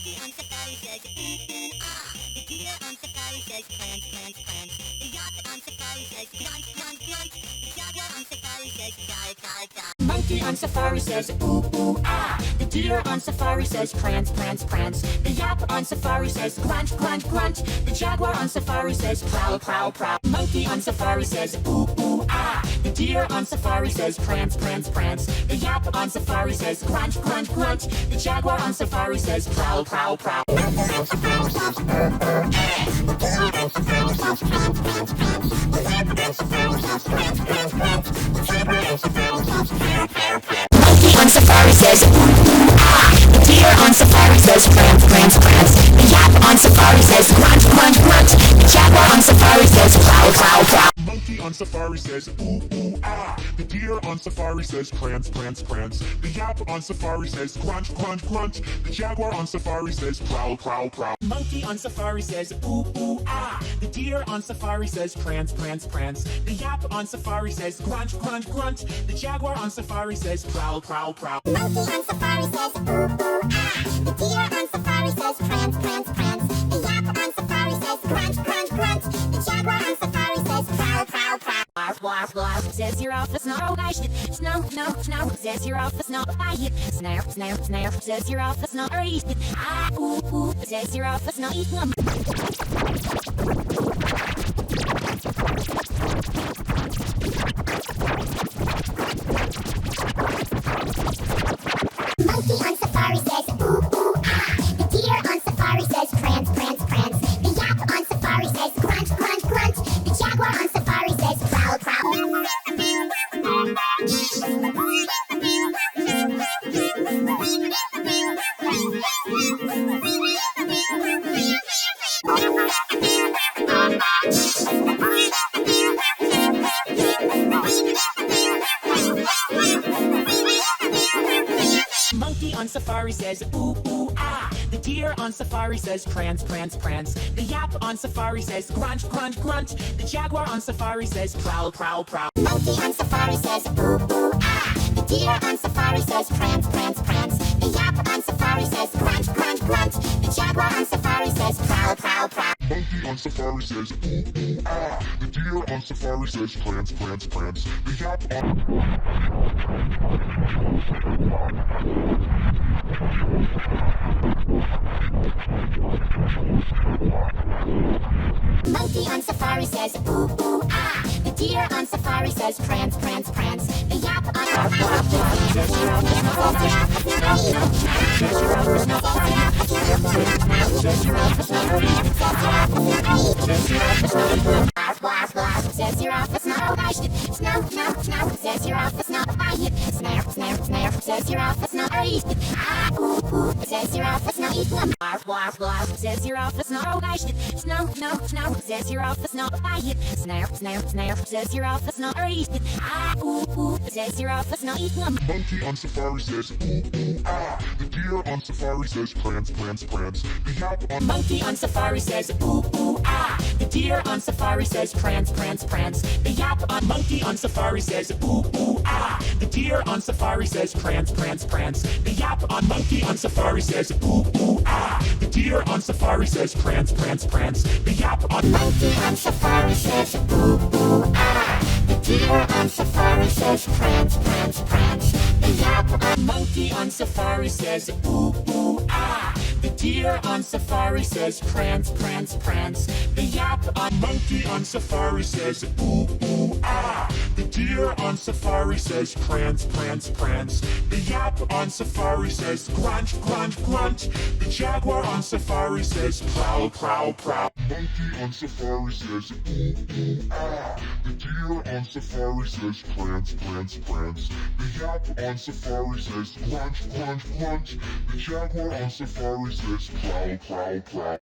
monkey on safari says ooh ooh ah. The deer on safari says plant plant plant. The yak on safari says grunt grunt grunt. The jaguar on safari says die die die. Monkey on safari says ooh ooh ah. The deer on safari says prance prance prance. The yak on safari says grunt grunt grunt. The jaguar on safari says prowl prowl prowl. Monkey on safari says ooh ooh ah. The deer on safari says prance prance prance. The yak on safari says grunt grunt grunt. The jaguar on safari says prowl prowl prowl. Monkey on safari says ooh ooh ah. The deer on safari says prance prance prance. The yak on safari says grunt grunt grunt. The jaguar on safari says prowl prowl prowl. Monkey on safari says ooh ooh ah. The deer on safari says prance prance prance. The yak on safari says grunt grunt grunt. The jaguar on safari says prowl prowl prowl. Monkey on safari says ooh ooh ah. The deer on safari says prance prance prance. The yak on safari says grunt grunt grunt. The jaguar on safari says prowl prowl prowl. Monkey on safari says ooh ooh ah. The deer on safari says prance prance prance. The yak on safari says grunt grunt grunt. The jaguar on safari says prowl prowl prowl. Monkey on safari says ooh ooh ah. The deer on safari says prance prance prance. The yak on safari says grunt grunt grunt. The jaguar on safari says prowl prowl prowl. Blarf blarf blarf. Says you're off the snow. Snow no snow. Says you're off the snow. Snare snare snare. Says you're off the snow. Ah ooh ooh. Says you're off the snow. Monkey on safari says ooh ooh ah. The deer on safari says prance prance prance. The yak on safari says grunt grunt grunt. The jaguar on safari says prowl prowl. Monkey on safari says ooh ooh ah. The deer on safari says prance prance prance. The yak on safari says grunt grunt grunt. The jaguar on safari says prowl prowl prowl. Monkey on safari says ooh ooh ah. The deer on safari says prance prance prance. The yak on safari says grunt grunt grunt. The jaguar on safari says prowl prowl prowl. Monkey on safari says ooh ooh ah. The deer on safari says prance prance prance. The yak on Monkey on safari says ooh ooh ah. The deer on safari says prance prance prance. The yak on says you're off the snow. Snow snow snow. Says you're off the snow. Snare snare snare. Says you're off the snow. Ah ooh ooh. Says you're off the snow. Blarf blarf blarf. Says you're off the snow. Snow no snow. Says you're off the snow. Snare snare snare. Says you're off the snow. Ah ooh ooh. Says you're off the snow. Monkey on safari says ooh ooh ah. The deer on safari says prance prance prance. The yak on Monkey on safari says ooh ooh ah. The deer on safari says prance prance prance. The yak on Monkey on safari says ooh ooh ah. The deer on safari says prance prance prance. The yak on Monkey on safari says ooh ooh ah. The deer on safari says prance prance prance. The yak on Monkey on safari says ooh ooh ah. The deer on safari says prance prance prance. The yak on Monkey on safari says ooh ooh ah. The deer on safari says prance prance prance. The yak on Monkey on safari says ooh ooh ah. The deer on safari says prance prance prance. The yak on safari says grunt grunt grunt. The jaguar on safari says prowl prowl prowl. Monkey on safari says ooh ooh ah. The deer on safari says prance prance prance. The yak on safari says grunt grunt grunt. The jaguar on safari says prowl prowl prowl.